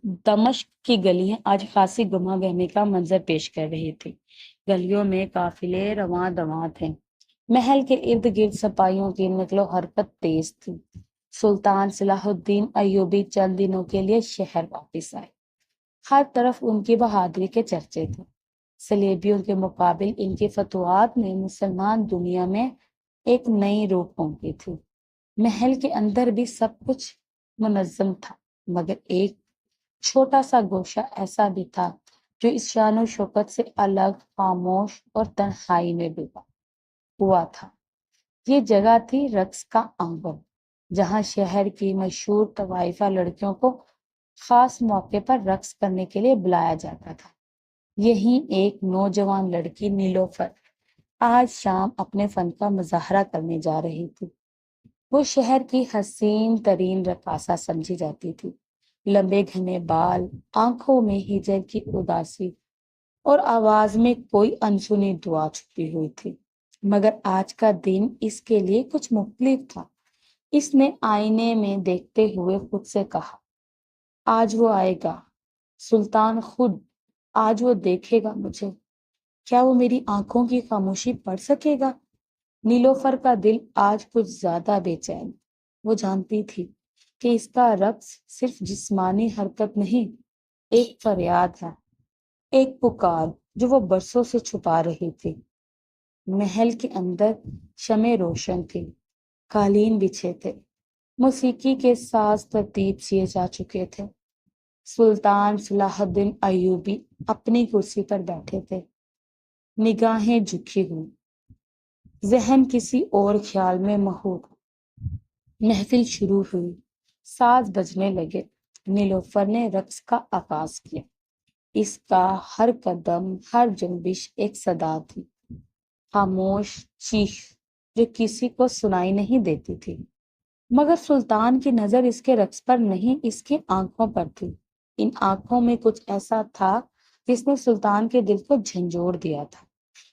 دمشق کی گلیاں آج خاصی گما گہمی کا منظر پیش کر رہی تھی۔ گلیوں میں قافلے رواں دواں تھے۔ محل کے ارد گرد سپاہیوں کی نقل و حرکت تیز تھی۔ سلطان صلاح الدین ایوبی چند دنوں کے لیے شہر واپس آئے۔ ہر طرف ان کی بہادری کے چرچے تھے۔ صلیبیوں کے مقابل ان کی فتوحات نے مسلمان دنیا میں ایک نئی روح پونکی تھی۔ محل کے اندر بھی سب کچھ منظم تھا، مگر ایک چھوٹا سا گوشہ ایسا بھی تھا جو اس شان و شوکت سے الگ، خاموش اور تنہائی میں ڈوبا ہوا تھا۔ یہ جگہ تھی رقص کا آنگن، جہاں شہر کی مشہور طوائفہ لڑکیوں کو خاص موقع پر رقص کرنے کے لیے بلایا جاتا تھا۔ یہیں ایک نوجوان لڑکی نیلوفر آج شام اپنے فن کا مظاہرہ کرنے جا رہی تھی۔ وہ شہر کی حسین ترین رقاصہ سمجھی جاتی تھی۔ لمبے گھنے بال، آنکھوں میں ہجر کی اداسی اور آواز میں کوئی انسنی دعا چھپی ہوئی تھی۔ مگر آج کا دن اس کے لیے کچھ مختلف تھا۔ اس نے آئینے میں دیکھتے ہوئے خود سے کہا، آج وہ آئے گا، سلطان خود، آج وہ دیکھے گا مجھے۔ کیا وہ میری آنکھوں کی خاموشی پڑھ سکے گا؟ نیلوفر کا دل آج کچھ زیادہ بے چین۔ وہ جانتی تھی کہ اس کا رقص صرف جسمانی حرکت نہیں، ایک فریاد ہے، ایک پکار جو وہ برسوں سے چھپا رہی تھی۔ محل کے اندر شمع روشن تھی، قالین بچھے تھے، موسیقی کے ساز ترتیب کیے جا چکے تھے۔ سلطان صلاح الدین ایوبی اپنی کرسی پر بیٹھے تھے، نگاہیں جھکی ہوئی، ذہن کسی اور خیال میں مہوب۔ محفل شروع ہوئی، ساز بجنے لگے، نیلوفر نے رقص کا آغاز کیا۔ اس کا ہر قدم، ہر جنبش ایک صدا تھی، خاموش چیخ جو کسی کو سنائی نہیں دیتی تھی۔ مگر سلطان کی نظر اس کے رقص پر نہیں، اس کی آنکھوں پر تھی۔ ان آنکھوں میں کچھ ایسا تھا جس نے سلطان کے دل کو جھنجھوڑ دیا تھا۔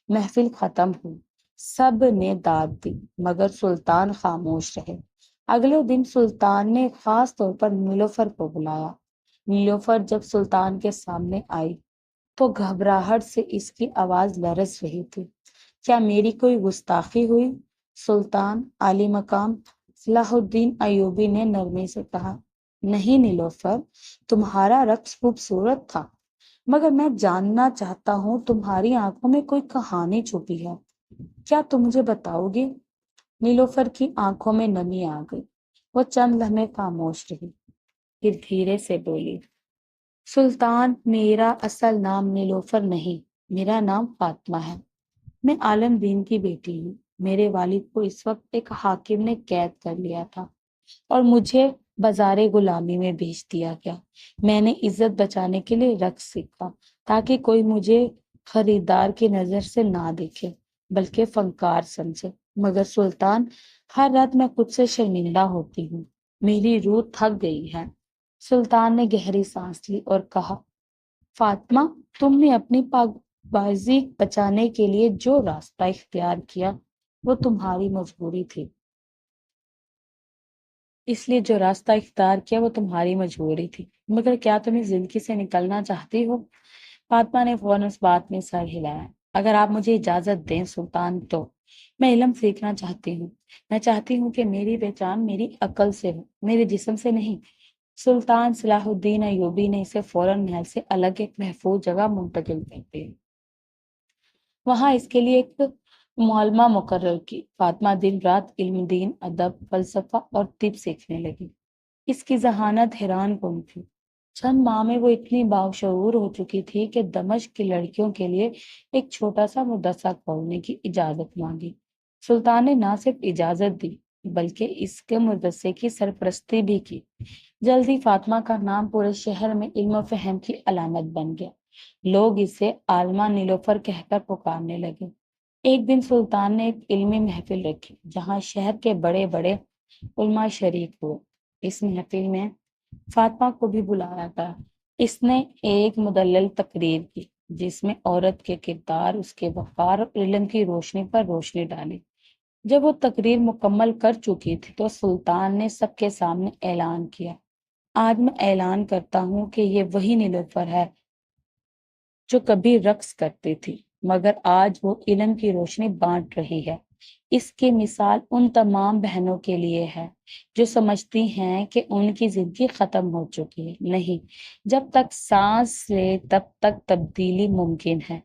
محفل ختم ہوئی، سب نے داد دی، مگر سلطان خاموش رہے۔ اگلے دن سلطان نے خاص طور پر نیلوفر کو بلایا۔ نیلوفر جب سلطان کے سامنے آئی تو گھبراہٹ سے اس کی آواز لرز رہی تھی۔ کیا میری کوئی گستاخی ہوئی؟ سلطان عالی مقام صلاح الدین ایوبی نے نرمی سے کہا، نہیں نیلوفر، تمہارا رقص خوبصورت تھا، مگر میں جاننا چاہتا ہوں تمہاری آنکھوں میں کوئی کہانی چھپی ہے، کیا تم مجھے بتاؤ گی؟ نیلوفر کی آنکھوں میں نمی آ گئی، وہ چند لمحے خاموش رہی، پھر دھیرے سے بولی، سلطان، میرا اصل نام نیلوفر نہیں، میرا نام فاطمہ ہے۔ میں عالم دین کی بیٹی ہوں۔ میرے والد کو اس وقت ایک حاکم نے قید کر لیا تھا اور مجھے بازار غلامی میں بھیج دیا گیا۔ میں نے عزت بچانے کے لیے رقص سیکھا تاکہ کوئی مجھے خریدار کی نظر سے نہ دیکھے بلکہ فنکار سمجھے۔ مگر سلطان، ہر رات میں خود سے شرمندہ ہوتی ہوں، میری روح تھک گئی ہے۔ سلطان نے گہری سانس لی اور کہا، فاطمہ، تم نے اپنی پاک بازی بچانے کے لیے جو راستہ اختیار کیا وہ تمہاری مجبوری تھی۔ اس لیے جو راستہ اختیار کیا وہ تمہاری مجبوری تھی، مگر کیا تم اس زندگی سے نکلنا چاہتی ہو؟ فاطمہ نے فوراً اس بات میں سر ہلایا۔ اگر آپ مجھے اجازت دیں سلطان، تو میں علم سیکھنا چاہتی ہوں۔ میں چاہتی ہوں کہ میری پہچان میری عقل سے ہو، میرے جسم سے نہیں۔ سلطان صلاح الدین ایوبی نے اسے فوراً محل سے الگ ایک محفوظ جگہ منتقل کر دیا۔ وہاں اس کے لیے ایک معلمہ مقرر کی۔ فاطمہ دن رات علم، دین، ادب، فلسفہ اور طب سیکھنے لگی۔ اس کی ذہانت حیران کن تھی۔ چند ماہ میں وہ اتنی باشعور ہو چکی تھی کہ دمشق کی لڑکیوں کے لیے ایک چھوٹا سا مدرسہ کھولنے کی اجازت مانگی۔ سلطان نے نہ صرف اجازت دی بلکہ اس کے مدرسے کی سرپرستی بھی کی۔ جلدی فاطمہ کا نام پورے شہر میں علم و فہم کی علامت بن گیا۔ لوگ اسے عالمہ نیلوفر کہہ کر پکارنے لگے۔ ایک دن سلطان نے ایک علمی محفل رکھی جہاں شہر کے بڑے بڑے علماء شریک ہوئے۔ اس محفل میں فاطمہ کو بھی بلایا گیا۔ اس نے ایک مدلل تقریر کی جس میں عورت کے کردار، اس کے وقار اور علم کی روشنی پر روشنی ڈالی۔ جب وہ تقریر مکمل کر چکی تھی تو سلطان نے سب کے سامنے اعلان کیا، آج میں اعلان کرتا ہوں کہ یہ وہی نیلوفر ہے جو کبھی رقص کرتی تھی، مگر آج وہ علم کی روشنی بانٹ رہی ہے۔ اس کی مثال ان تمام بہنوں کے لیے ہے جو سمجھتی ہیں کہ ان کی زندگی ختم ہو چکی ہے۔ نہیں، جب تک سانس لے تب تک تبدیلی ممکن ہے۔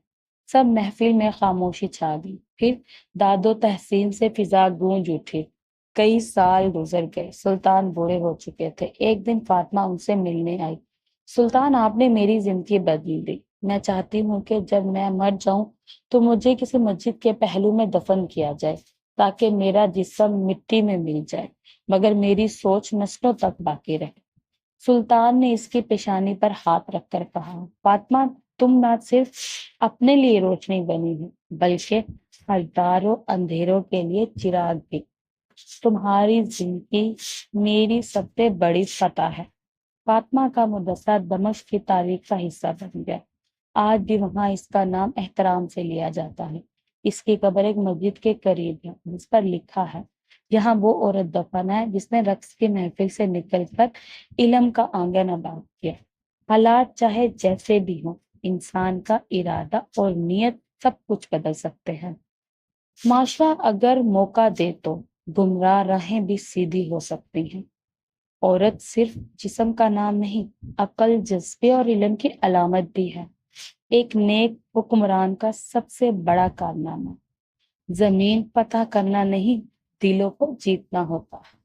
سب محفل میں خاموشی چھا گئی، پھر داد و تحسین سے فضا گونج اٹھی۔ کئی سال گزر گئے، سلطان بوڑھے ہو چکے تھے۔ ایک دن فاطمہ ان سے ملنے آئی۔ سلطان، آپ نے میری زندگی بدل دی۔ میں چاہتی ہوں کہ جب میں مر جاؤں تو مجھے کسی مسجد کے پہلو میں دفن کیا جائے تاکہ میرا جسم مٹی میں مل جائے مگر میری سوچ نسلوں تک باقی رہے۔ سلطان نے اس کی پیشانی پر ہاتھ رکھ کر کہا، فاطمہ، تم نہ صرف اپنے لیے روشنی بنی ہو بلکہ ہزاروں اندھیروں کے لیے چراغ بھی۔ تمہاری زندگی میری سب سے بڑی فتح ہے۔ فاطمہ کا مدرسہ دمشق کی تاریخ کا حصہ بن گیا۔ آج بھی وہاں اس کا نام احترام سے لیا جاتا ہے۔ اس کی قبر ایک مسجد کے قریب ہے جس پر لکھا ہے، یہاں وہ عورت دفن ہے جس نے رقص کی محفل سے نکل کر علم کا آنگن آباد کیا۔ حالات چاہے جیسے بھی ہوں، انسان کا ارادہ اور نیت سب کچھ بدل سکتے ہیں۔ معاشرہ اگر موقع دے تو گمراہ راہیں بھی سیدھی ہو سکتی ہیں۔ عورت صرف جسم کا نام نہیں، عقل، جذبے اور علم کی علامت بھی ہے۔ ایک نیک حکمران کا سب سے بڑا کارنامہ زمین فتح کرنا نہیں، دلوں کو جیتنا ہوتا ہے۔